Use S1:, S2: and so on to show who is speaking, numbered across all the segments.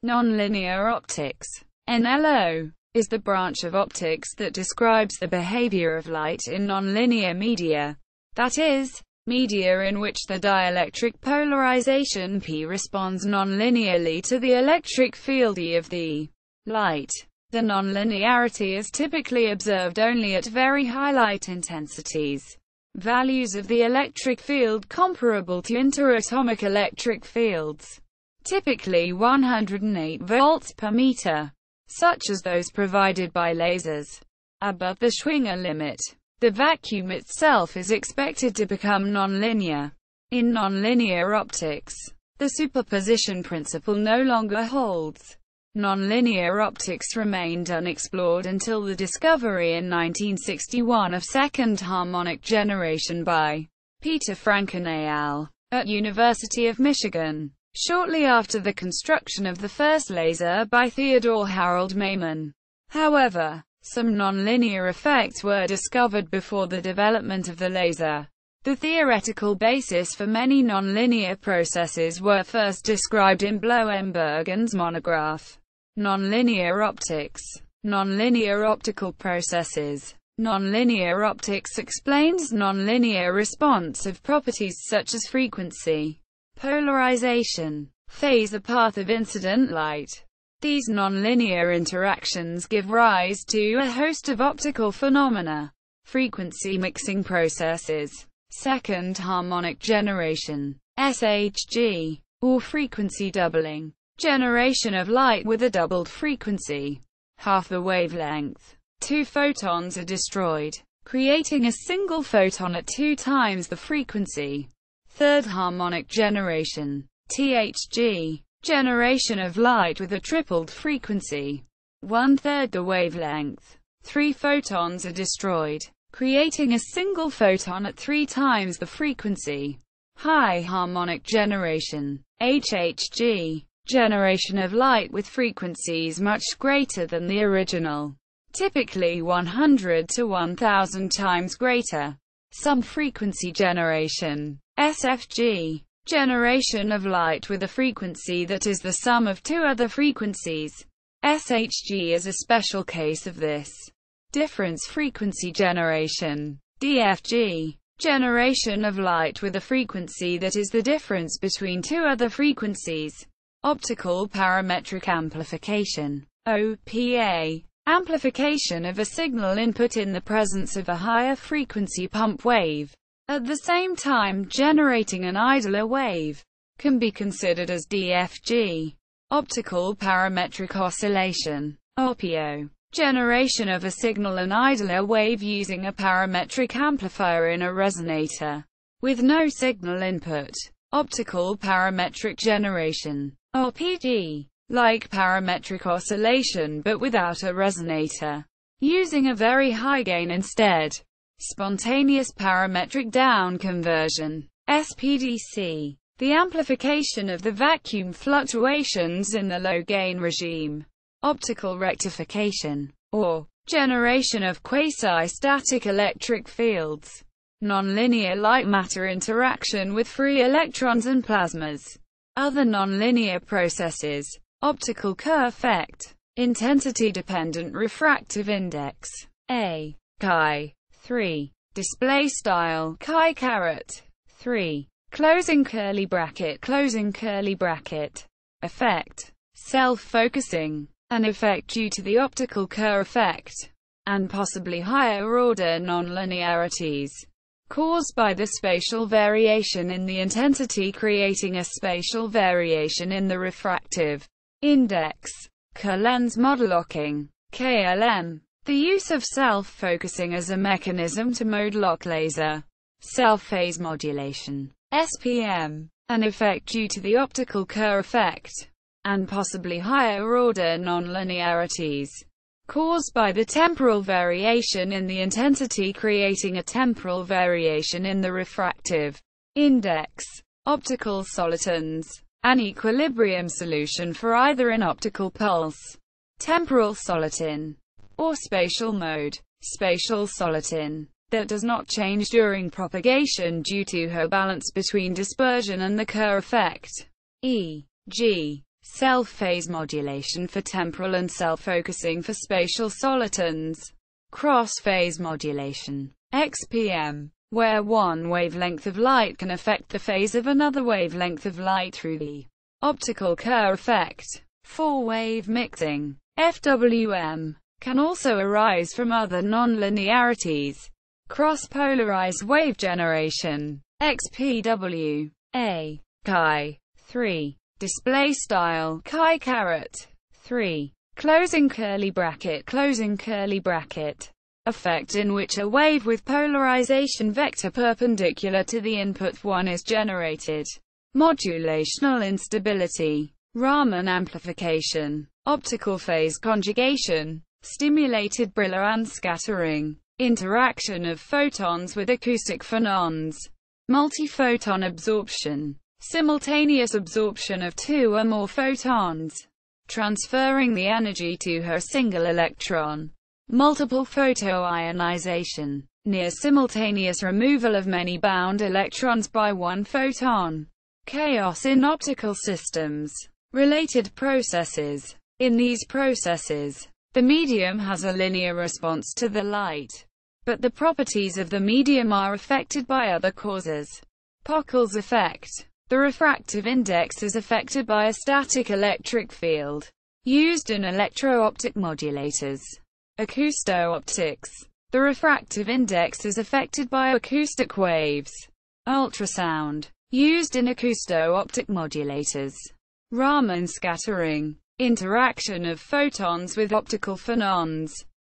S1: Nonlinear optics, NLO, is the branch of optics that describes the behavior of light in nonlinear media, that is, media in which the dielectric polarization P responds nonlinearly to the electric field E of the light. The nonlinearity is typically observed only at very high light intensities, values of the electric field comparable to interatomic electric fields, typically 108 volts per meter, such as those provided by lasers. Above the Schwinger limit, the vacuum itself is expected to become nonlinear. In nonlinear optics, the superposition principle no longer holds. Nonlinear optics remained unexplored until the discovery in 1961 of second harmonic generation by Peter Franken et al. At University of Michigan, shortly after the construction of the first laser by Theodore Harold Maiman. However, some nonlinear effects were discovered before the development of the laser. The theoretical basis for many nonlinear processes were first described in Bloembergen's monograph, Nonlinear Optics. Nonlinear optical processes. Nonlinear optics explains nonlinear response of properties such as frequency, polarization, phase, or path of incident light. These nonlinear interactions give rise to a host of optical phenomena. Frequency mixing processes, second harmonic generation, SHG, or frequency doubling, generation of light with a doubled frequency, half the wavelength. Two photons are destroyed, creating a single photon at 2 times the frequency. Third harmonic generation, THG, generation of light with a tripled frequency, 1/3 the wavelength. 3 photons are destroyed, creating a single photon at 3 times the frequency. High harmonic generation, HHG, generation of light with frequencies much greater than the original, typically 100 to 1000 times greater. Sub-frequency generation, SFG, generation of light with a frequency that is the sum of 2 other frequencies. SHG is a special case of this. Difference frequency generation, DFG, generation of light with a frequency that is the difference between 2 other frequencies. Optical parametric amplification, OPA, amplification of a signal input in the presence of a higher frequency pump wave, at the same time generating an idler wave, can be considered as DFG. Optical parametric oscillation, OPO, generation of a signal and idler wave using a parametric amplifier in a resonator, with no signal input. Optical parametric generation, OPG, like parametric oscillation but without a resonator, using a very high gain instead. Spontaneous parametric down conversion, SPDC, the amplification of the vacuum fluctuations in the low-gain regime. Optical rectification, or generation of quasi-static electric fields. Nonlinear light-matter interaction with free electrons and plasmas. Other nonlinear processes. Optical Kerr effect. Intensity-dependent refractive index. A. Chi. 3. Display style chi caret 3. Closing curly bracket. Effect. Self-focusing. An effect due to the optical Kerr effect, and possibly higher order nonlinearities, caused by the spatial variation in the intensity creating a spatial variation in the refractive index. Kerr lens model locking, KLM. The use of self-focusing as a mechanism to mode lock laser. Self-phase modulation, SPM. An effect due to the optical Kerr effect, and possibly higher order nonlinearities, caused by the temporal variation in the intensity creating a temporal variation in the refractive index. Optical solitons. An equilibrium solution for either an optical pulse, temporal soliton, or spatial mode, spatial soliton, that does not change during propagation due to her balance between dispersion and the Kerr effect, e.g. self-phase modulation for temporal and self-focusing for spatial solitons, cross-phase modulation, XPM, where one wavelength of light can affect the phase of another wavelength of light through the optical Kerr effect, four-wave mixing, FWM, can also arise from other nonlinearities, cross-polarized wave generation, XPW, A, chi, 3, display style, chi caret, 3, closing curly bracket, effect in which a wave with polarization vector perpendicular to the input 1 is generated, modulational instability, Raman amplification, optical phase conjugation, stimulated Brillouin scattering, interaction of photons with acoustic phonons, multiphoton absorption, simultaneous absorption of two or more photons, transferring the energy to her single electron, multiple photoionization, near simultaneous removal of many bound electrons by one photon, chaos in optical systems, related processes. In these processes, the medium has a linear response to the light, but the properties of the medium are affected by other causes. Pockels effect. The refractive index is affected by a static electric field, used in electro-optic modulators. Acousto-optics. The refractive index is affected by acoustic waves. Ultrasound, used in acousto-optic modulators. Raman scattering. Interaction of photons with optical phonons.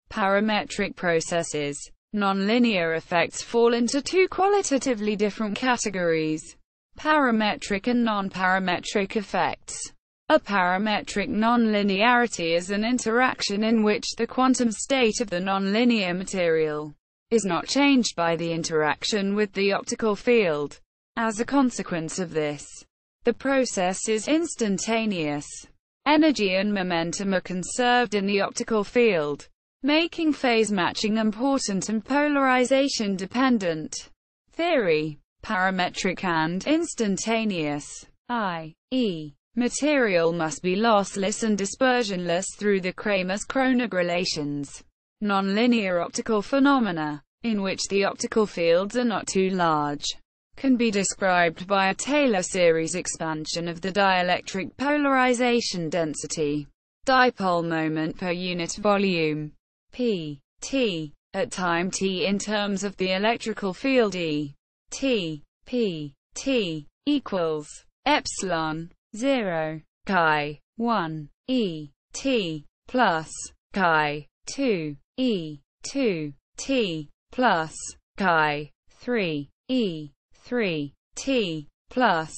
S1: Parametric processes. Nonlinear effects fall into two qualitatively different categories: parametric and non-parametric effects. A parametric nonlinearity is an interaction in which the quantum state of the nonlinear material is not changed by the interaction with the optical field. As a consequence of this, the process is instantaneous. Energy and momentum are conserved in the optical field, making phase matching important and polarization dependent. Theory: parametric and instantaneous, i.e., material must be lossless and dispersionless through the Kramers-Kronig relations. Nonlinear optical phenomena, in which the optical fields are not too large, can be described by a Taylor series expansion of the dielectric polarization density, dipole moment per unit volume, p, t, at time t in terms of the electrical field E, t, p, t, equals epsilon 0, chi 1, e, t, plus chi 2, e, 2, t, plus chi 3, e, 3, t, plus,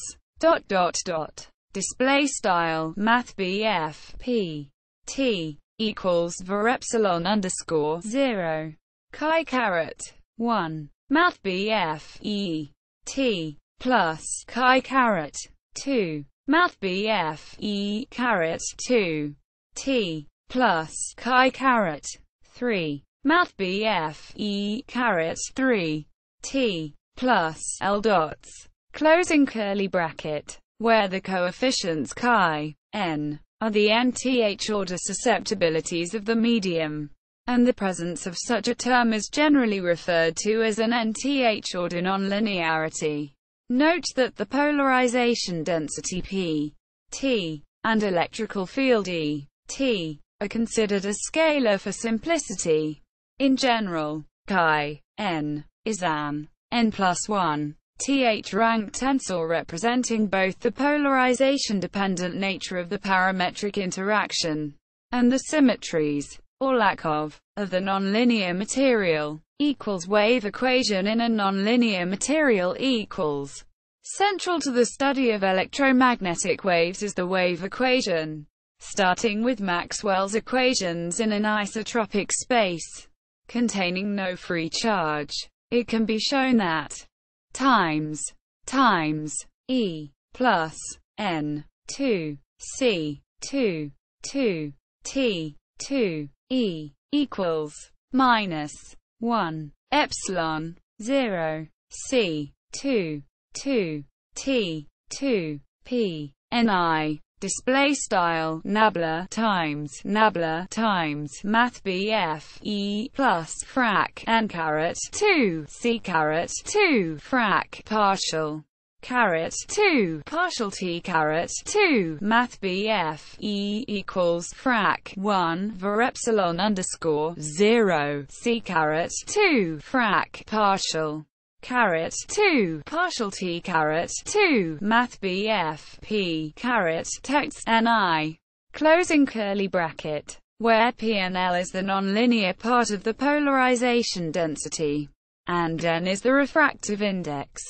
S1: display style, math BF, p, t, equals var epsilon underscore 0, chi caret 1, math BF, e, t, plus, chi caret 2, math BF, e, caret 2, t, plus, chi caret 3, math BF, e, caret 3, t, plus, L dots, closing curly bracket, where the coefficients chi, n, are the nth order susceptibilities of the medium, and the presence of such a term is generally referred to as an nth order nonlinearity. Note that the polarization density P, T, and electrical field E, T, are considered a scalar for simplicity. In general, chi, n, is an n+1, th-ranked tensor representing both the polarization-dependent nature of the parametric interaction and the symmetries, or lack of the nonlinear material, equals wave equation in a nonlinear material equals. Central to the study of electromagnetic waves is the wave equation. Starting with Maxwell's equations in an isotropic space containing no free charge, it can be shown that times E plus N 2 C 2 2 T 2 E equals minus 1 epsilon 0 C 2 2 T 2 P Ni display style nabla times math BF E plus frac N caret 2 C caret 2 frac partial caret 2 partial T caret 2 math BF E equals frac 1 var epsilon underscore 0 C caret 2 frac partial caret 2 partial T caret 2 math BF P caret text NI closing curly bracket, where P and L is the nonlinear part of the polarization density, and N is the refractive index,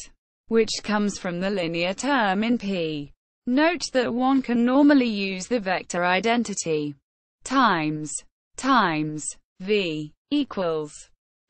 S1: which comes from the linear term in P. Note that one can normally use the vector identity times V equals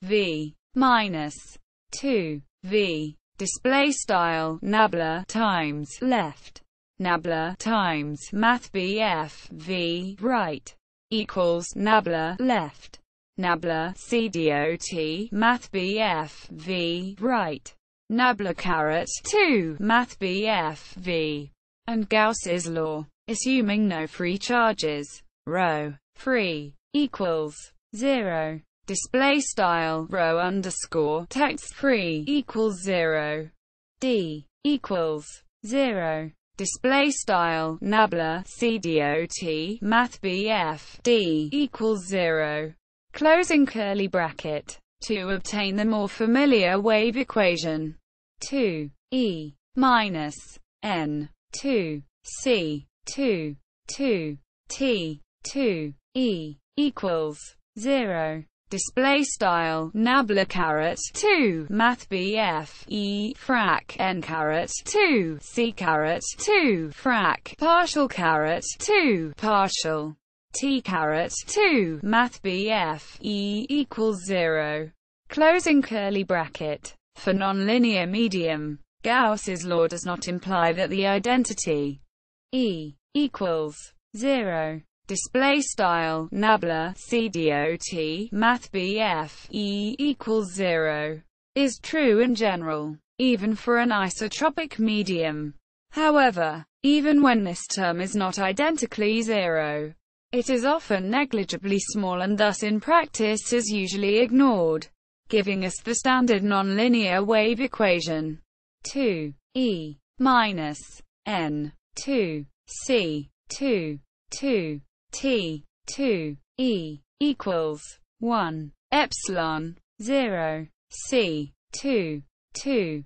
S1: V minus 2V display style nabla times left nabla times math BF V right equals nabla left nabla CDOT math BF V right nabla caret 2 math BF V and Gauss's law, assuming no free charges, rho free equals 0. Display style rho underscore text free equals 0. D equals 0. Display style nabla CDOT math BF D equals 0. Closing curly bracket. To obtain the more familiar wave equation 2E minus N 2 C 2 T 2 E equals 0. Display style nabla caret 2 math BF E frac N caret 2 C caret 2 frac partial caret 2 partial T caret 2 math BF E equals 0. Closing curly bracket. For nonlinear medium, Gauss's law does not imply that the identity E equals 0. Display style nabla CDOT math BF E equals 0 is true in general, even for an isotropic medium. However, even when this term is not identically 0, it is often negligibly small and thus in practice is usually ignored, giving us the standard nonlinear wave equation 2E minus N 2 C 2 T 2 E equals 1 epsilon 0 C 2 T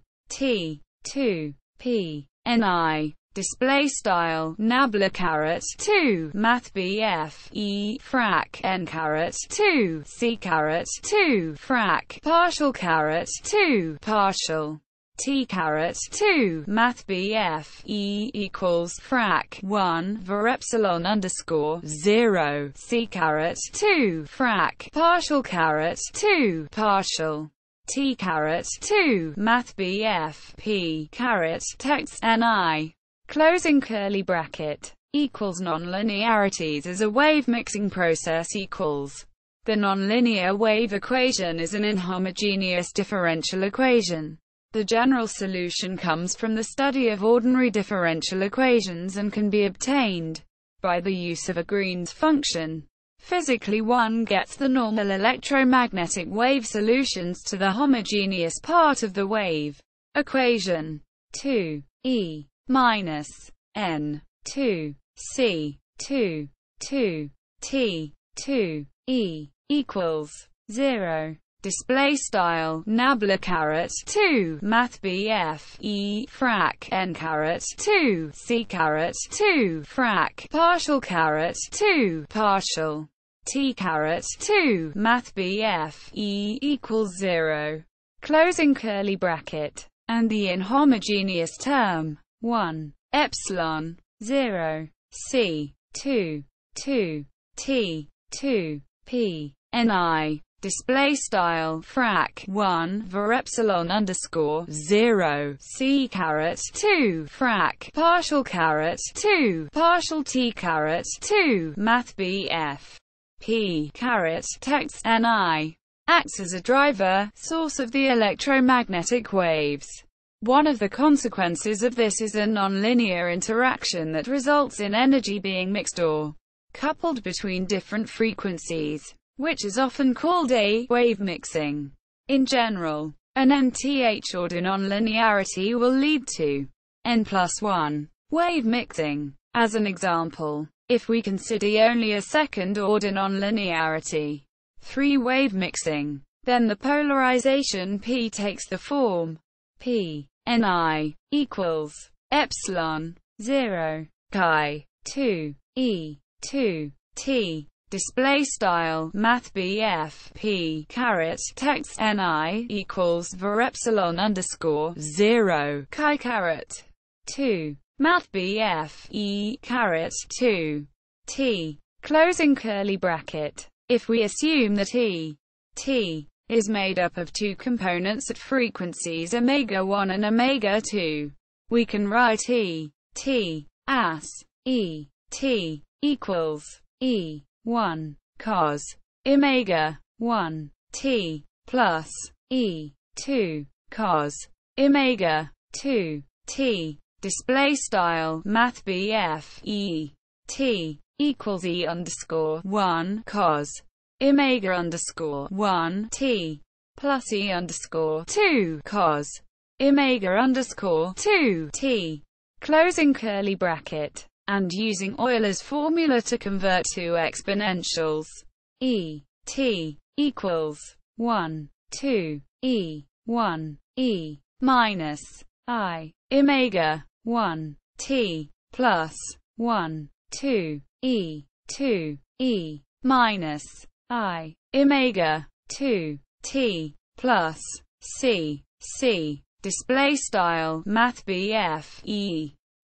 S1: 2 P Ni display style nabla caret 2 math BF E frac N caret 2 C caret 2 frac partial caret 2 partial T caret 2 math BF E equals frac 1 var epsilon underscore 0 C caret 2 frac partial caret 2 partial T caret 2 math BF P caret text NI closing curly bracket equals nonlinearities as a wave mixing process equals. The nonlinear wave equation is an inhomogeneous differential equation. The general solution comes from the study of ordinary differential equations and can be obtained by the use of a Green's function. Physically, one gets the normal electromagnetic wave solutions to the homogeneous part of the wave equation. 2E minus N 2 C 2 T 2 E equals 0. Display style nabla caret 2 math BF E frac N caret 2 C caret 2 frac partial caret 2 partial T caret 2 math BF E equals 0. Closing curly bracket. And the inhomogeneous term 1 epsilon 0 C 2 T 2 P Ni display style frac 1 var epsilon underscore 0 C caret 2 frac partial caret 2 partial T caret 2 math BF P caret text Ni acts as a driver source of the electromagnetic waves. One of the consequences of this is a nonlinear interaction that results in energy being mixed or coupled between different frequencies, which is often called a wave mixing. In general, an nth order nonlinearity will lead to n+1 wave mixing. As an example, if we consider only a second-order nonlinearity, 3-wave mixing, then the polarization P takes the form P Ni equals epsilon 0 chi 2 e 2 t. Display style mathbf P caret text Ni equals var epsilon underscore 0 chi caret 2 mathbf E caret 2 t. Closing curly bracket. If we assume that T is made up of two components at frequencies omega-1 and omega-2, we can write T as Et equals E1 cos omega-1 T plus E2 cos omega-2 T. Display style mathbf E equals E underscore 1 cos omega underscore 1 t plus E underscore 2 cos omega underscore 2 t. Closing curly bracket. And using Euler's formula to convert to exponentials, E equals 1 2 E1 E minus I omega 1 t plus 1 2 E2 E minus I omega 2 t plus C. Display style mathbf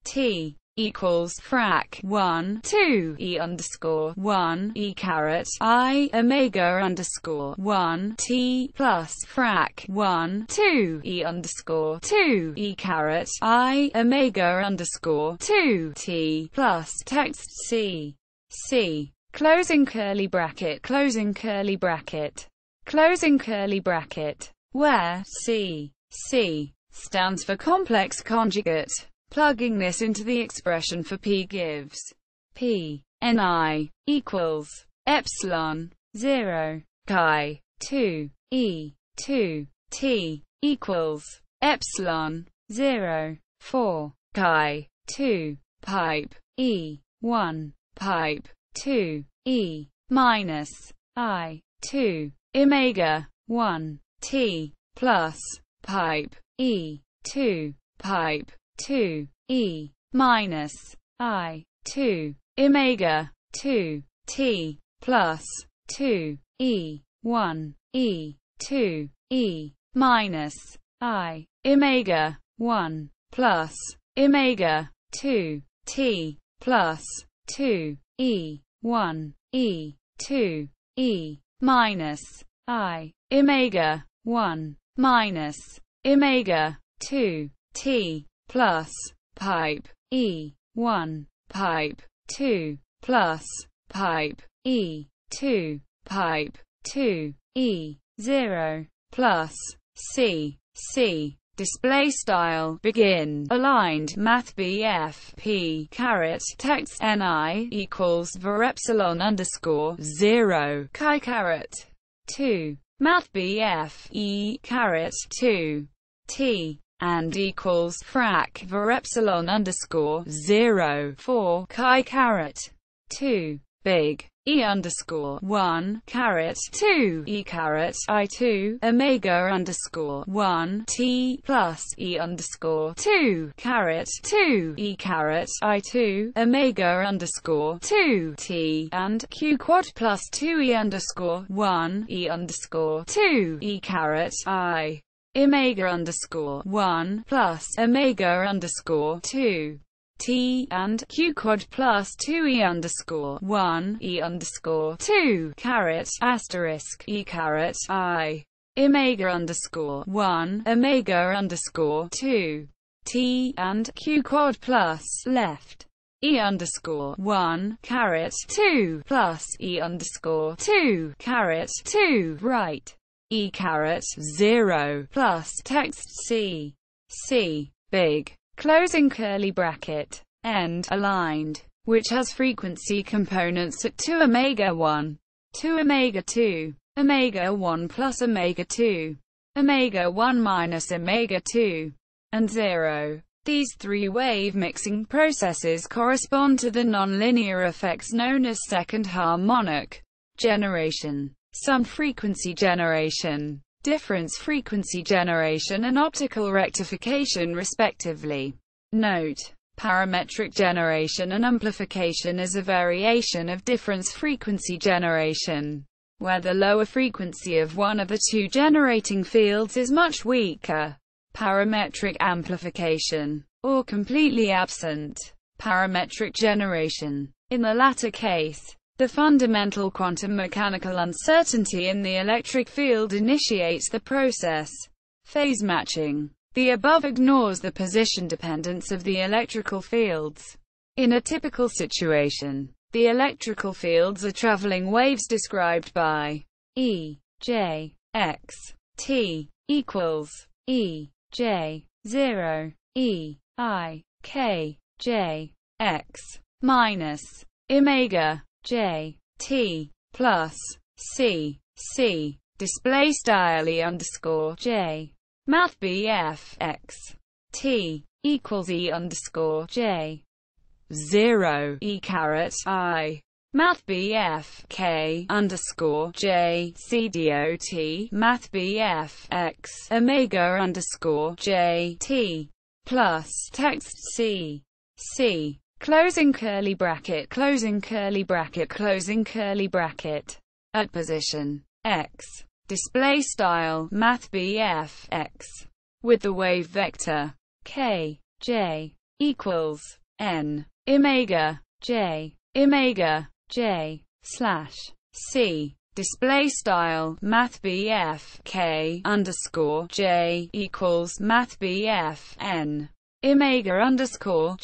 S1: T equals frac 1 2 E underscore 1 E caret I omega underscore 1 t plus frac 1 2 E underscore 2 E caret I omega underscore 2 t plus text C. Closing curly bracket. Closing curly bracket. Closing curly bracket. Where C stands for complex conjugate. Plugging this into the expression for P gives P Ni equals epsilon 0 chi 2 E 2 t equals epsilon 0 4 chi 2 pipe E 1 pipe 2 E minus I 2 omega 1 t plus pipe E 2 pipe 2 E minus I 2 omega 2 t plus 2 E 1 E 2 E minus I omega 1 plus omega 2 t plus 2 E 1 E 2 E minus I omega 1 minus omega 2 t plus pipe E 1 pipe 2 plus pipe E 2 pipe 2 E 0 plus C. Display style begin aligned mathbf P caret text Ni equals var epsilon underscore 0 chi caret 2 mathbf E caret 2 t and equals frac var epsilon underscore 0 4 chi caret 2 big E underscore 1 caret 2 E caret I2 omega underscore 1 t plus E underscore 2 caret 2 E caret I2 omega underscore 2 t and Q quad plus 2 E underscore 1 E underscore 2 E caret I omega underscore 1 plus omega underscore 2 t and Q quad plus 2 E underscore 1 E underscore 2 caret asterisk E caret I omega underscore 1 omega underscore 2 t and Q quad plus left E underscore 1 caret 2 plus E underscore 2 caret 2 right E caret 0 plus text C. C, big, closing curly bracket, end, aligned, which has frequency components at 2 omega 1, 2 omega 2, omega 1 plus omega 2, omega 1 minus omega 2, and 0. These three wave mixing processes correspond to the nonlinear effects known as second harmonic generation, sum frequency generation, difference frequency generation, and optical rectification respectively. Note: parametric generation and amplification is a variation of difference frequency generation, where the lower frequency of one of the two generating fields is much weaker. Parametric amplification, or completely absent parametric generation. In the latter case, the fundamental quantum mechanical uncertainty in the electric field initiates the process. Phase matching. The above ignores the position dependence of the electrical fields. In a typical situation, the electrical fields are traveling waves described by E, J, X, T, equals E, J, 0, E, I, K, J, X, minus omega, J, T, plus C, C, display style E underscore J. Math BF X T equals E underscore J 0 E caret I Math BF K underscore J C dot Math BF X Omega underscore J T plus text C C closing curly bracket closing curly bracket closing curly bracket at position X display style Math BF X with the wave vector K J equals N omega J slash C display style Math BF K underscore J equals Math BF N omega underscore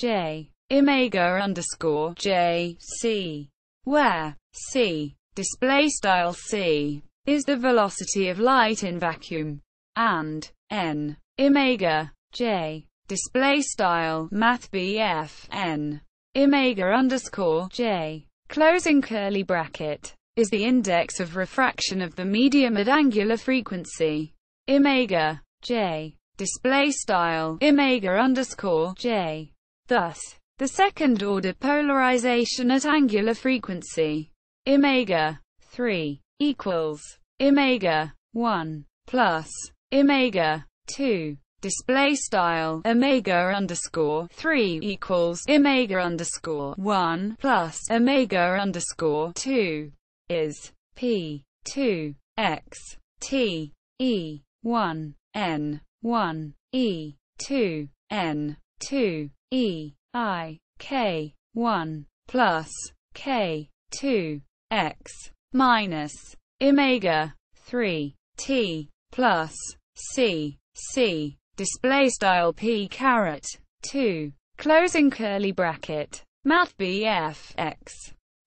S1: J C, where C display style C is the velocity of light in vacuum, and N omega J display style Math BF N omega underscore J closing curly bracket is the index of refraction of the medium at angular frequency omega J display style omega underscore J. Thus, the second order polarization at angular frequency omega 3 equals omega 1 plus omega 2 display style omega underscore 3 equals omega underscore 1 plus omega underscore 2 is P 2 X T E 1 N 1 E 2 N 2 E I K 1 plus K 2 X minus omega 3 T plus C C display style P caret 2 closing curly bracket Math BF X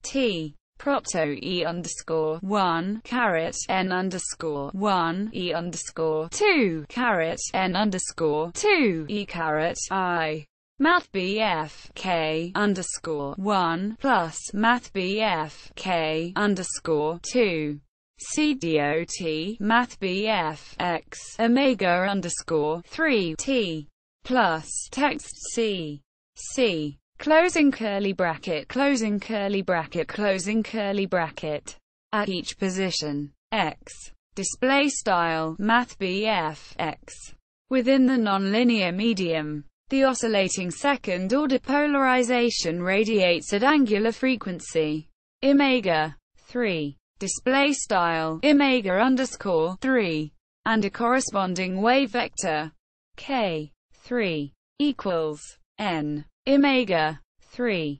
S1: T propto E underscore 1 caret N underscore 1 E underscore 2 caret N underscore 2 E caret I Math BF K underscore 1 plus Math BF K underscore 2 C dot Math BF X omega underscore 3 T plus text C C closing curly bracket closing curly bracket closing curly bracket at each position X display style Math BF X within the nonlinear medium. The oscillating second-order polarization radiates at angular frequency omega 3 display style omega underscore 3 and a corresponding wave vector K 3 equals N omega 3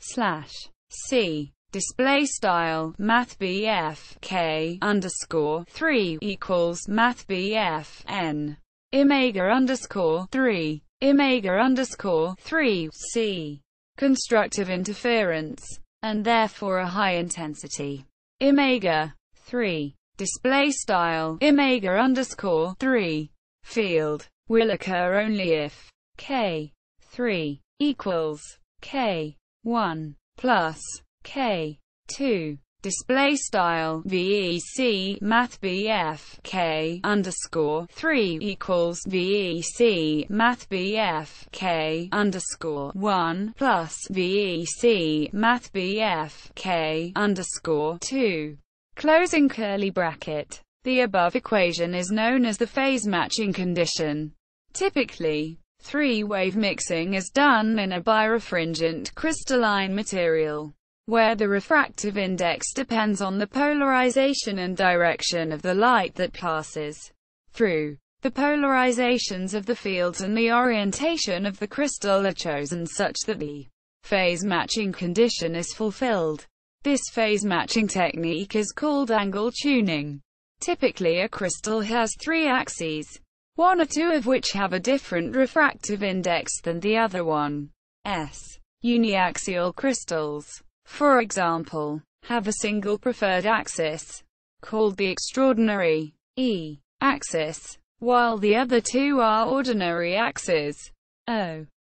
S1: slash C display style Math BF K underscore 3 equals Math BF N omega underscore 3 C constructive interference and therefore a high intensity omega 3 display style omega underscore 3 field will occur only if K3 equals K1 plus K2. Display style VEC MathBF K underscore 3 equals VEC MathBF K underscore 1 plus VEC MathBF K underscore 2. Closing curly bracket. The above equation is known as the phase matching condition. Typically, three-wave mixing is done in a birefringent crystalline material, where the refractive index depends on the polarization and direction of the light that passes through. The polarizations of the fields and the orientation of the crystal are chosen such that the phase matching condition is fulfilled. This phase matching technique is called angle tuning. Typically a crystal has three axes, one or two of which have a different refractive index than the other one. Uniaxial crystals, for example, have a single preferred axis, called the extraordinary E axis, while the other two are ordinary axes.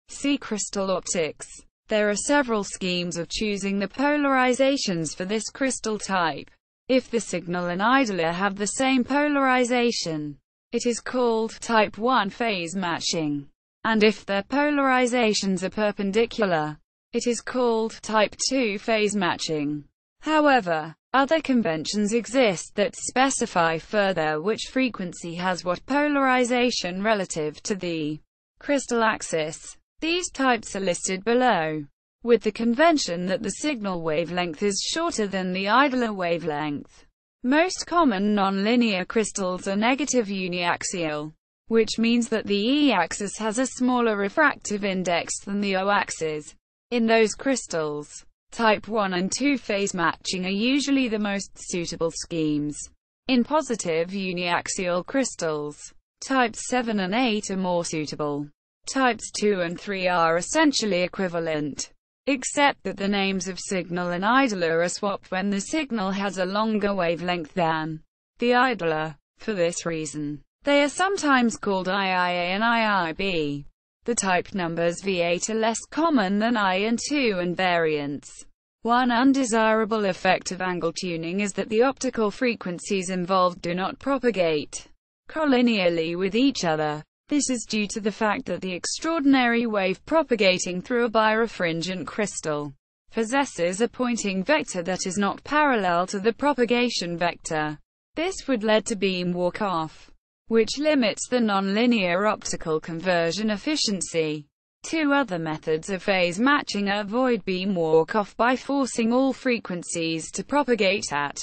S1: See crystal optics. There are several schemes of choosing the polarizations for this crystal type. If the signal and idler have the same polarization, it is called type 1 phase matching. And if their polarizations are perpendicular, it is called type 2 phase matching. However, other conventions exist that specify further which frequency has what polarization relative to the crystal axis. These types are listed below, with the convention that the signal wavelength is shorter than the idler wavelength. Most common nonlinear crystals are negative uniaxial, which means that the E-axis has a smaller refractive index than the O-axis. In those crystals, type 1 and 2 phase matching are usually the most suitable schemes. In positive uniaxial crystals, types 7 and 8 are more suitable. Types 2 and 3 are essentially equivalent, except that the names of signal and idler are swapped when the signal has a longer wavelength than the idler. For this reason, they are sometimes called IIA and IIB. The type numbers V8 are less common than I and 2 and variants. One undesirable effect of angle tuning is that the optical frequencies involved do not propagate collinearly with each other. This is due to the fact that the extraordinary wave propagating through a birefringent crystal possesses a Poynting vector that is not parallel to the propagation vector. This would lead to beam walk-off, which limits the nonlinear optical conversion efficiency. Two other methods of phase matching avoid beam walk-off by forcing all frequencies to propagate at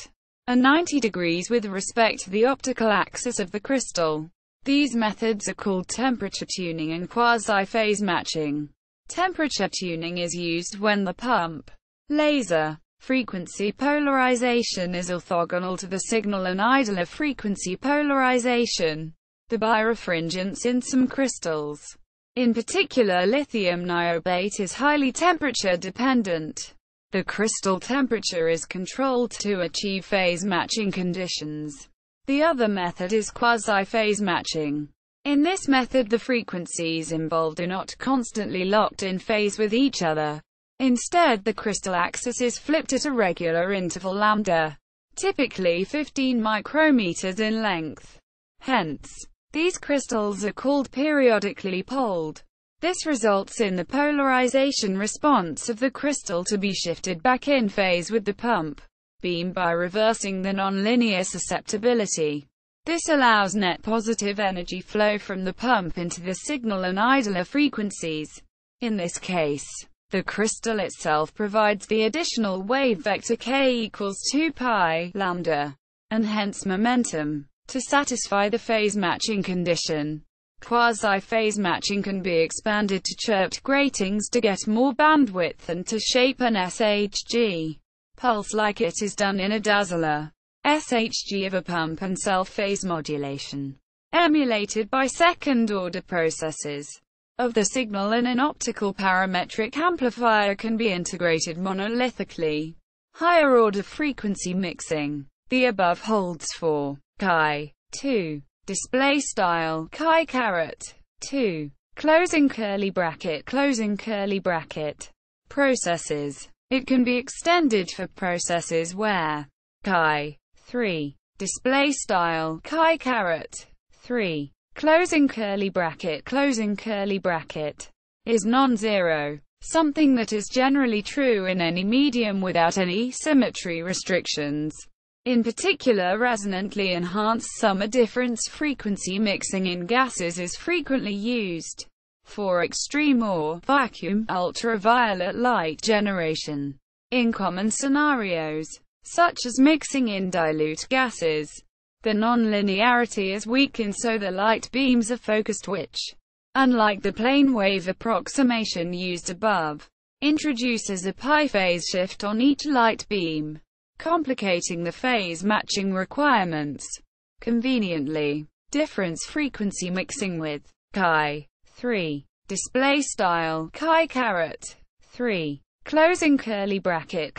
S1: a 90 degrees with respect to the optical axis of the crystal. These methods are called temperature tuning and quasi-phase matching. Temperature tuning is used when the pump laser frequency polarization is orthogonal to the signal and idler frequency polarization. The birefringence in some crystals, in particular lithium niobate, is highly temperature dependent. The crystal temperature is controlled to achieve phase matching conditions. The other method is quasi-phase matching. In this method, the frequencies involved are not constantly locked in phase with each other. Instead, the crystal axis is flipped at a regular interval lambda, typically 15 micrometers in length. Hence, these crystals are called periodically poled. This results in the polarization response of the crystal to be shifted back in phase with the pump beam by reversing the nonlinear susceptibility. This allows net positive energy flow from the pump into the signal and idler frequencies. In this case, the crystal itself provides the additional wave vector k equals 2 pi lambda, and hence momentum, to satisfy the phase matching condition. Quasi-phase matching can be expanded to chirped gratings to get more bandwidth and to shape an SHG pulse like it is done in a dazzler. SHG of a pump and self-phase modulation, emulated by second-order processes of the signal and an optical parametric amplifier, can be integrated monolithically. Higher-order frequency mixing. The above holds for Chi 2 display style chi caret 2, closing curly bracket, processes. It can be extended for processes where chi 3, display style chi caret 3, closing curly bracket, is non-zero, something that is generally true in any medium without any symmetry restrictions. In particular, resonantly enhanced summer difference frequency mixing in gases is frequently used for extreme or vacuum ultraviolet light generation. In common scenarios, such as mixing in dilute gases, the nonlinearity is weakened so the light beams are focused, which, unlike the plane wave approximation used above, introduces a pi phase shift on each light beam, complicating the phase matching requirements. Conveniently, difference frequency mixing with chi 3, display style chi caret 3, closing curly bracket,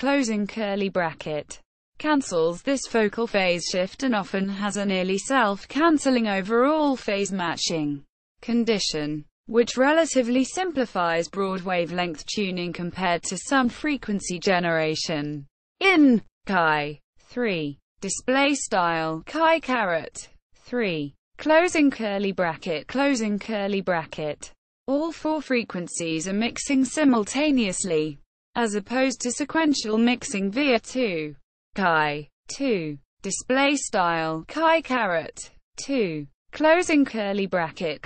S1: cancels this focal phase shift and often has a nearly self-canceling overall phase matching condition, which relatively simplifies broad wavelength tuning compared to some frequency generation. In chi 3, display style chi caret 3, closing curly bracket, all four frequencies are mixing simultaneously, as opposed to sequential mixing via 2. Chi 2, display style chi caret 2, closing curly bracket,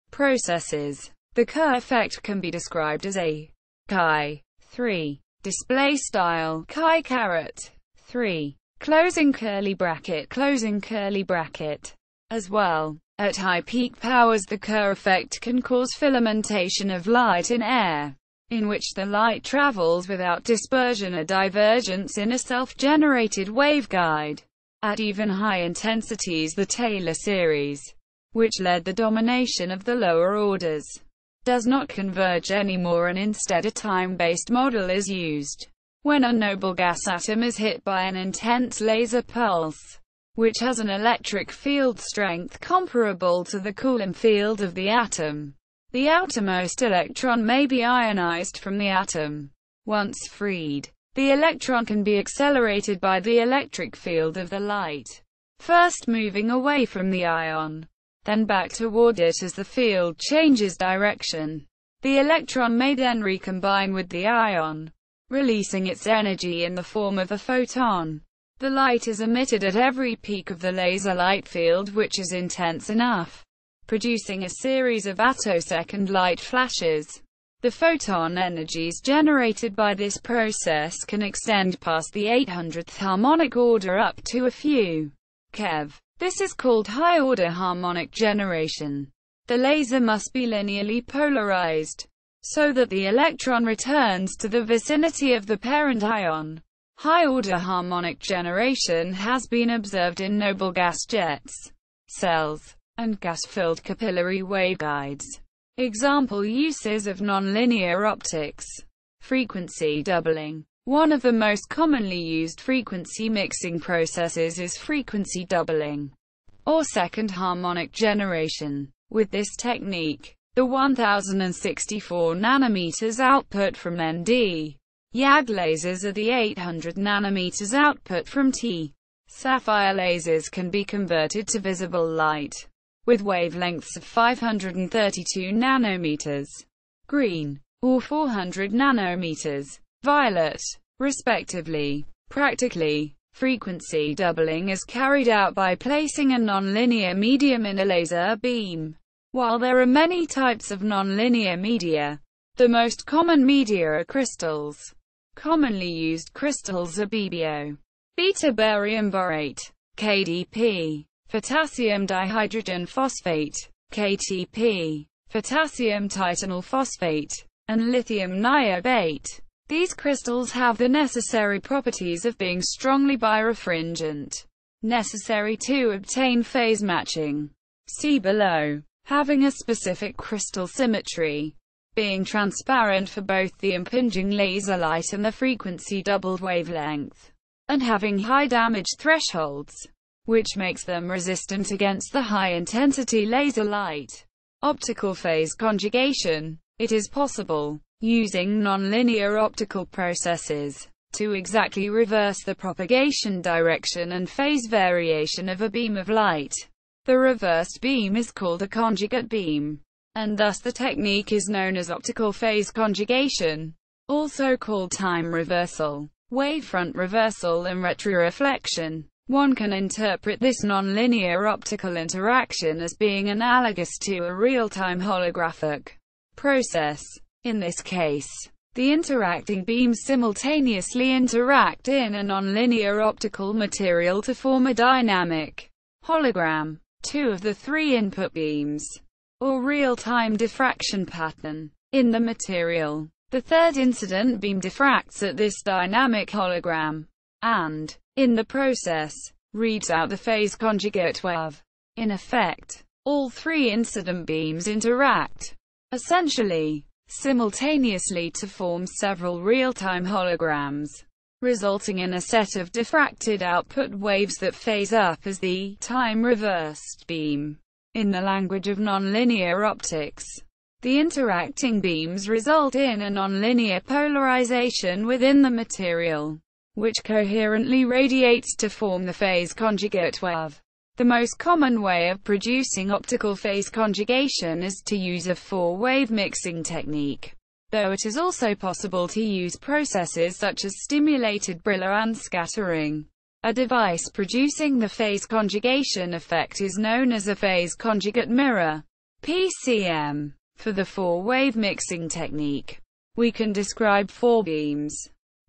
S1: processes. The Kerr effect can be described as a chi 3, display style chi caret 3, closing curly bracket, as well. At high peak powers, the Kerr effect can cause filamentation of light in air, in which the light travels without dispersion or divergence in a self-generated waveguide. At even high intensities, the Taylor series, which led the domination of the lower orders, does not converge anymore, and instead a time-based model is used. When a noble gas atom is hit by an intense laser pulse, which has an electric field strength comparable to the Coulomb field of the atom, the outermost electron may be ionized from the atom. Once freed, the electron can be accelerated by the electric field of the light, first moving away from the ion, then back toward it as the field changes direction. The electron may then recombine with the ion, releasing its energy in the form of a photon. The light is emitted at every peak of the laser light field, which is intense enough, producing a series of attosecond light flashes. The photon energies generated by this process can extend past the 800th harmonic order up to a few keV. This is called high-order harmonic generation. The laser must be linearly polarized, so that the electron returns to the vicinity of the parent ion. High-order harmonic generation has been observed in noble gas jets, cells, and gas-filled capillary waveguides. Example uses of nonlinear optics. Frequency doubling. One of the most commonly used frequency mixing processes is frequency doubling, or second harmonic generation. With this technique, the 1064 nanometers output from ND YAG lasers are the 800 nanometers output from T sapphire lasers can be converted to visible light with wavelengths of 532 nanometers, green, or 400 nanometers, violet, respectively. Practically, frequency doubling is carried out by placing a nonlinear medium in a laser beam. While there are many types of nonlinear media, the most common media are crystals. Commonly used crystals are BBO, beta barium borate, KDP, potassium dihydrogen phosphate, KTP, potassium titanyl phosphate, and lithium niobate. These crystals have the necessary properties of being strongly birefringent, necessary to obtain phase matching. See below. Having a specific crystal symmetry, being transparent for both the impinging laser light and the frequency doubled wavelength, and having high damage thresholds. which makes them resistant against the high-intensity laser light. Optical phase conjugation. It is possible, using nonlinear optical processes, to exactly reverse the propagation direction and phase variation of a beam of light. The reversed beam is called a conjugate beam, and thus the technique is known as optical phase conjugation, also called time reversal, wavefront reversal and retroreflection. One can interpret this nonlinear optical interaction as being analogous to a real-time holographic process. In this case, the interacting beams simultaneously interact in a nonlinear optical material to form a dynamic hologram. Two of the three input beams, or real-time diffraction pattern, in the material. The third incident beam diffracts at this dynamic hologram, and, in the process, reads out the phase conjugate wave. In effect, all three incident beams interact, essentially, simultaneously to form several real-time holograms, resulting in a set of diffracted output waves that phase up as the time-reversed beam. In the language of nonlinear optics, the interacting beams result in a nonlinear polarization within the material, which coherently radiates to form the phase conjugate wave. The most common way of producing optical phase conjugation is to use a four-wave mixing technique, though it is also possible to use processes such as stimulated Brillouin scattering. A device producing the phase conjugation effect is known as a phase conjugate mirror, PCM. For the four-wave mixing technique, we can describe four beams,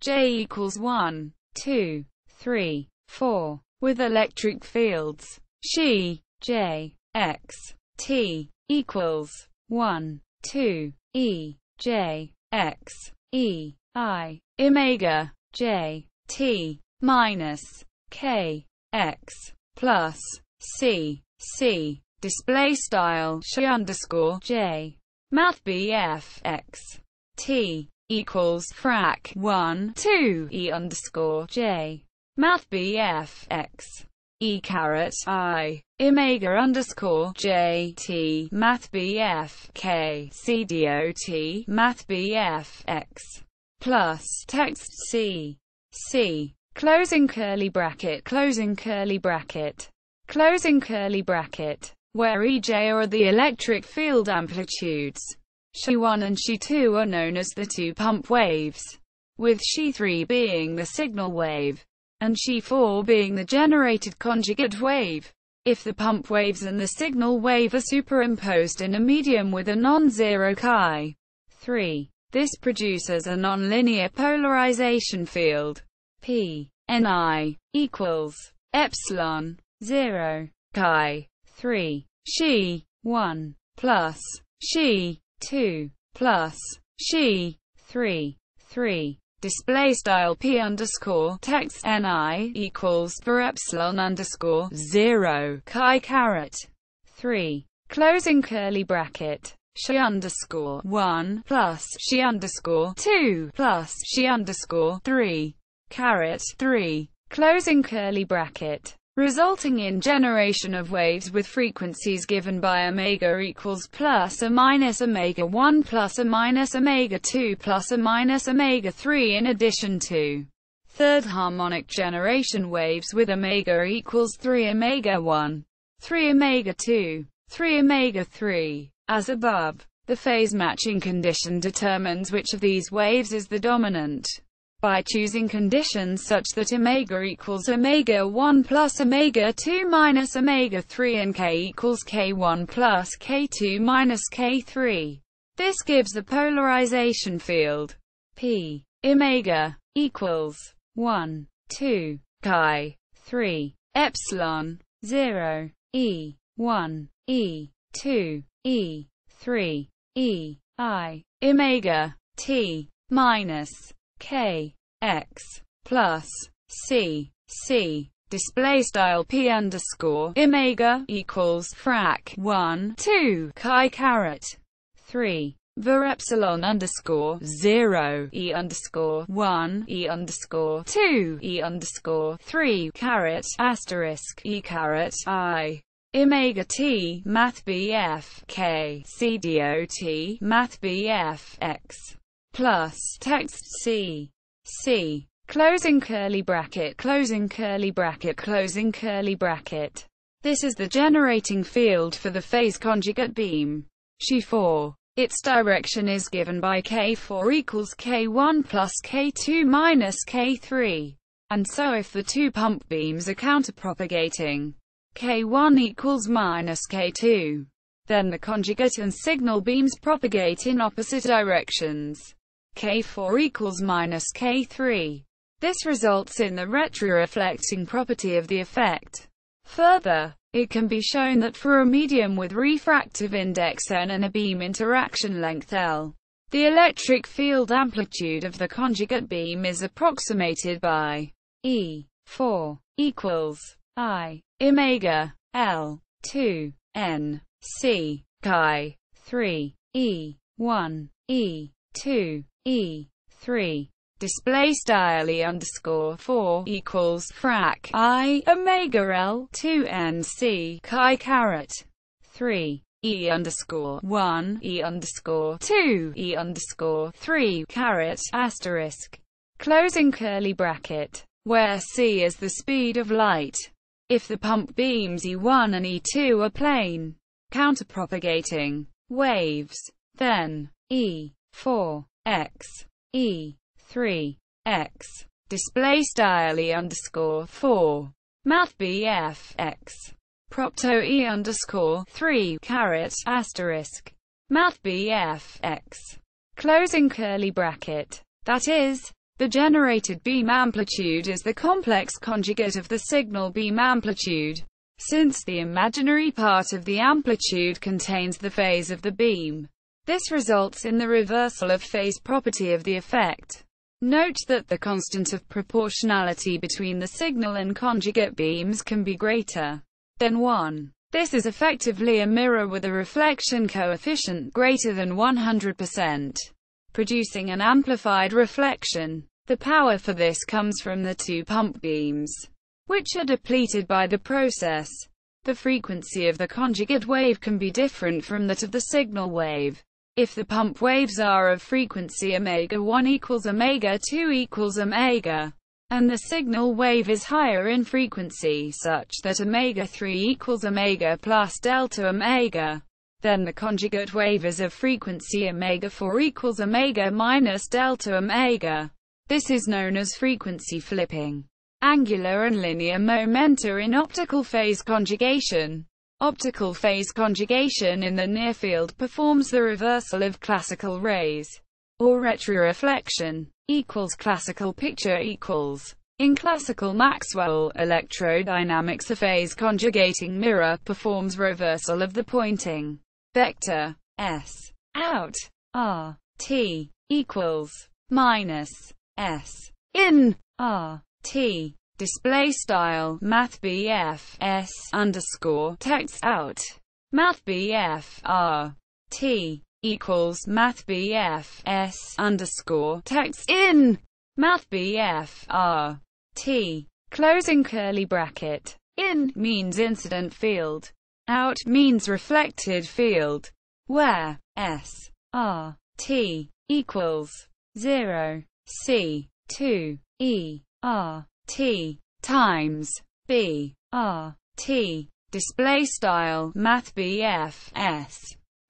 S1: J equals 1, 2, 3, 4, with electric fields, Xi, J, X, T, equals 1, 2, E, J, X, E, I, omega, J, T, minus, K, X, plus, C, C, display style, Xi underscore, J, math BF, X, T, equals, frac, 1, 2, E underscore, J, math BF, X, E caret, I, omega underscore, J, T, math BF, K, C dot, math BF, X, plus, text C, C, closing curly bracket, closing curly bracket, closing curly bracket, where EJ are the electric field amplitudes. Xi1 and Xi2 are known as the two pump waves, with Xi3 being the signal wave, and Xi4 being the generated conjugate wave. If the pump waves and the signal wave are superimposed in a medium with a non-zero chi3, this produces a nonlinear polarization field. P Ni equals epsilon 0 chi3 Xi1 plus Xi2 plus Xi3 3. Display style P underscore text Ni equals for epsilon underscore 0 chi caret 3 closing curly bracket Xi underscore 1 plus Xi underscore 2 plus Xi underscore 3 caret 3 closing curly bracket, resulting in generation of waves with frequencies given by omega equals plus or minus omega 1 plus or minus omega 2 plus or minus omega 3, in addition to third harmonic generation waves with omega equals 3 omega 1, 3 omega 2, 3 omega 3, as above. The phase matching condition determines which of these waves is the dominant, by choosing conditions such that omega equals omega 1 plus omega 2 minus omega 3 and k equals k1 plus k2 minus k3. This gives the polarization field P omega equals 1, 2, chi 3, epsilon 0, e 1, e 2, e 3, e I omega t minus K X plus C C. Display style P underscore omega equals frac 1 2 chi caret 3 var epsilon underscore 0, e underscore 1, e underscore 2, e underscore 3, caret, asterisk, e caret, I. Omega t, math BF, k, c dot, math BF, x, plus, text c, c, closing curly bracket, closing curly bracket, closing curly bracket. This is the generating field for the phase conjugate beam, Xi4. Its direction is given by K4 equals K1 plus K2 minus K3. And so if the two pump beams are counterpropagating, K1 equals minus K2, then the conjugate and signal beams propagate in opposite directions. K4 equals minus K3. This results in the retroreflecting property of the effect. Further, it can be shown that for a medium with refractive index n and a beam interaction length L, the electric field amplitude of the conjugate beam is approximated by E4 equals I omega L 2 n c chi 3 E1 E2 E3. Display style E underscore 4 equals frac I omega L 2 n c chi caret 3 E underscore 1 E underscore 2 E underscore 3 caret asterisk closing curly bracket, where c is the speed of light. If the pump beams E1 and E2 are plane counterpropagating waves, then E4 x E3 x display style E underscore 4 math BF x propto E underscore 3 caret asterisk math BF x closing curly bracket. That is, the generated beam amplitude is the complex conjugate of the signal beam amplitude, since the imaginary part of the amplitude contains the phase of the beam. This results in the reversal of phase property of the effect. Note that the constant of proportionality between the signal and conjugate beams can be greater than 1. This is effectively a mirror with a reflection coefficient greater than 100%, producing an amplified reflection. The power for this comes from the two pump beams, which are depleted by the process. The frequency of the conjugate wave can be different from that of the signal wave. If the pump waves are of frequency omega 1 equals omega 2 equals omega, and the signal wave is higher in frequency such that omega 3 equals omega plus delta omega, then the conjugate wave is of frequency omega 4 equals omega minus delta omega. This is known as frequency flipping. Angular and linear momenta in optical phase conjugation. Optical phase conjugation in the near field performs the reversal of classical rays, or retroreflection, equals classical picture equals. In classical Maxwell electrodynamics, a phase conjugating mirror performs reversal of the Poynting vector, S, out, R, T, equals, minus, S, in, R, T. Display style math BF S underscore text out math BF R T equals math BF S underscore text in math BF R T closing curly bracket. In means incident field, out means reflected field, where S R T equals 0 C 2 E R T times B R T display style math BF S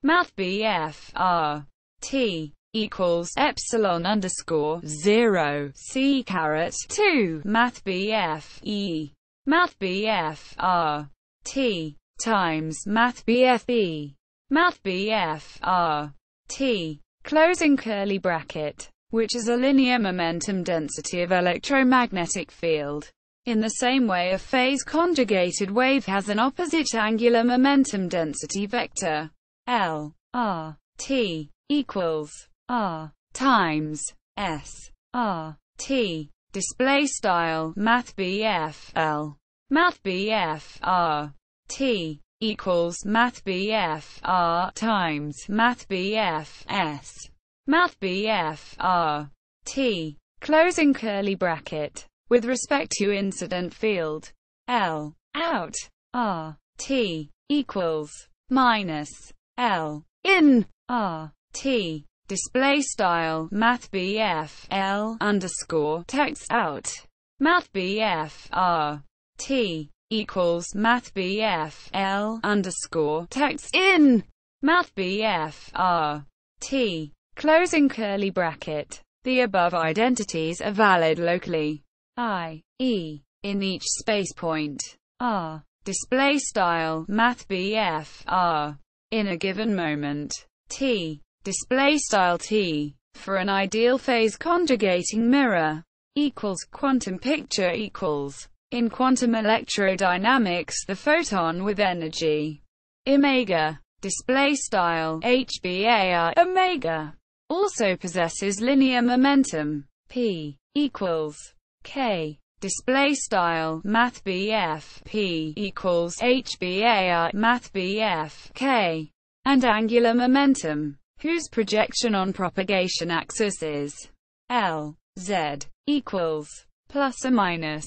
S1: math BF R T equals epsilon underscore 0 C caret 2 math BF E math BF R T times math BF E math BF R T closing curly bracket, which is a linear momentum density of electromagnetic field. In the same way, a phase conjugated wave has an opposite angular momentum density vector. L R T equals R times S R T display style math BF L math BF R T equals mathbf R times mathbf S. Mathbf R T. Closing curly bracket. With respect to incident field, L out R T equals minus L in R T. Display style mathbf L underscore text out. Mathbf R T equals mathbf L underscore text in. Mathbf R T. Closing curly bracket. The above identities are valid locally, i.e., in each space point R. Display style mathbf R. In a given moment T. Display style T. For an ideal phase conjugating mirror equals quantum picture equals. In quantum electrodynamics, the photon with energy omega. Display style HBAR omega. Also possesses linear momentum p equals k. Display style mathbf p equals hbar mathbf k, and angular momentum, whose projection on propagation axis is L z equals plus or minus.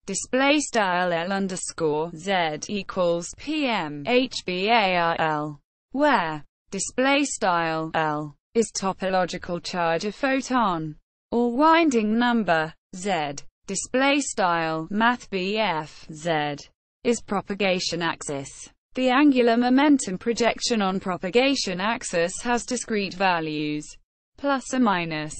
S1: Display style L underscore z equals pm hbar L, where display style L is topological charge of photon, or winding number, Z. Display style mathbf Z is propagation axis. The angular momentum projection on propagation axis has discrete values, plus or minus.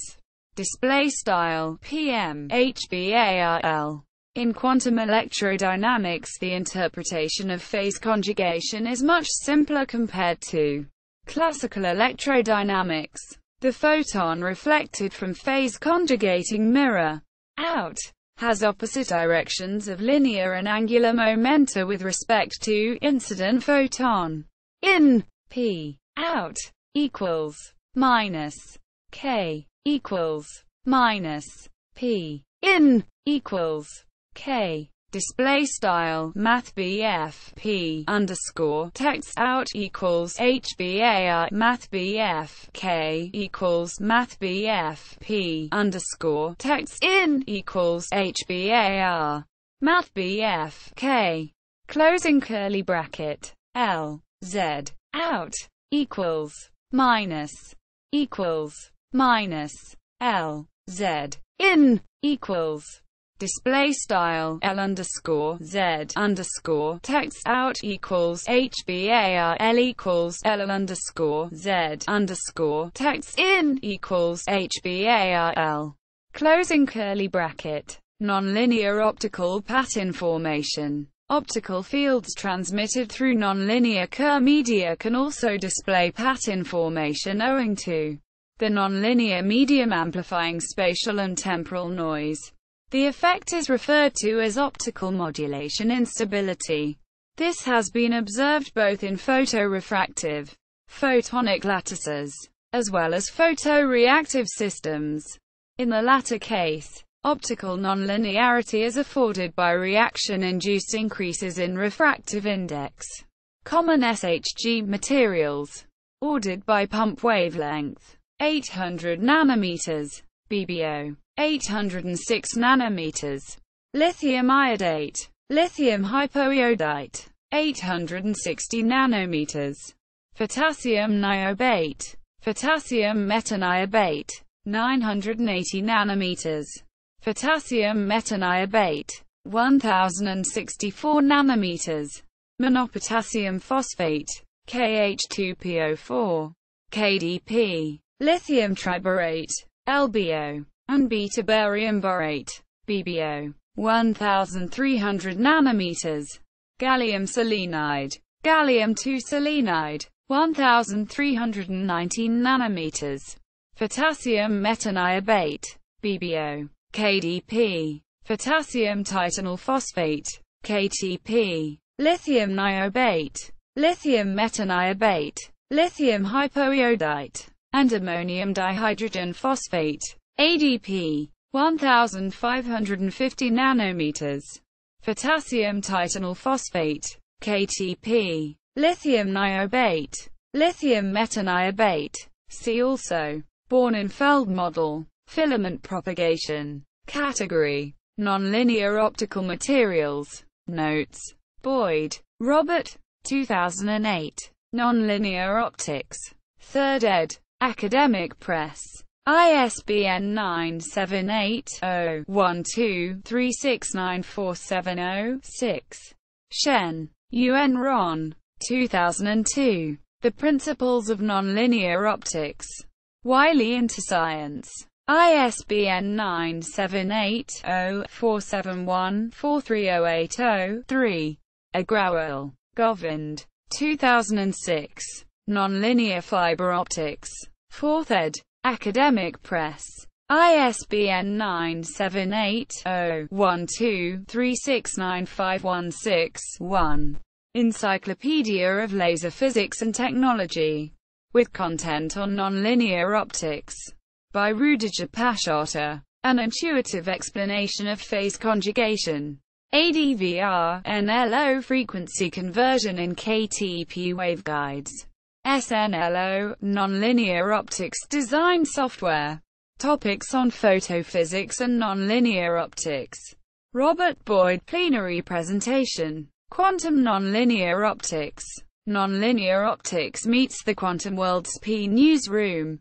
S1: Display style pm hbar L. In quantum electrodynamics, the interpretation of phase conjugation is much simpler compared to classical electrodynamics. The photon reflected from phase conjugating mirror out has opposite directions of linear and angular momenta with respect to incident photon in. P out equals minus k equals minus p in equals k. Display style mathbf p underscore text out equals hbar mathbf k equals mathbf p underscore text in equals hbar mathbf k. Closing curly bracket. L z out equals minus L z in equals. Display style L underscore Z underscore text out equals HBAR L equals L underscore Z underscore text in equals HBAR L. Closing curly bracket. Nonlinear optical pattern formation. Optical fields transmitted through nonlinear Kerr media can also display pattern formation owing to the nonlinear medium amplifying spatial and temporal noise. The effect is referred to as optical modulation instability. This has been observed both in photorefractive, photonic lattices, as well as photoreactive systems. In the latter case, optical nonlinearity is afforded by reaction-induced increases in refractive index. Common SHG materials, ordered by pump wavelength, 800 nanometers, BBO. 806 nanometers. Lithium iodate. Lithium hypoiodite. 860 nanometers. Potassium niobate. Potassium metaniobate. 980 nanometers. Potassium metaniobate. 1064 nanometers. Monopotassium phosphate. KH2PO4. KDP. Lithium triborate. LBO. And beta-barium borate, BBO, 1300 nanometers. Gallium selenide, gallium-2 selenide, 1319 nanometers. Potassium metaniobate, BBO, KDP. Potassium titanyl phosphate, KTP. Lithium niobate, lithium metaniobate, lithium hypoiodite, and ammonium dihydrogen phosphate, ADP, 1550 nanometers. Potassium titanyl phosphate, KTP. Lithium niobate. Lithium metaniobate. See also. Bornenfeld model. Filament propagation. Category. Nonlinear optical materials. Notes. Boyd, Robert. 2008. Nonlinear Optics. 3rd ed. Academic Press. ISBN 978-0-12-369470-6. Shen, Yuen Ron. 2002. The Principles of Nonlinear Optics. Wiley Interscience. ISBN 978-0-471-43080-3. Agrawal, Govind. 2006. Nonlinear Fiber Optics. 4th ed. Academic Press. ISBN 978-0-12-369516-1. Encyclopedia of Laser Physics and Technology. With content on nonlinear optics. By Rudiger Paschotter. An intuitive explanation of phase conjugation. ADVR, NLO frequency conversion in KTP waveguides. SNLO, nonlinear optics design software. Topics on photophysics and nonlinear optics. Robert Boyd plenary presentation. Quantum nonlinear optics. Nonlinear optics meets the quantum world's P newsroom.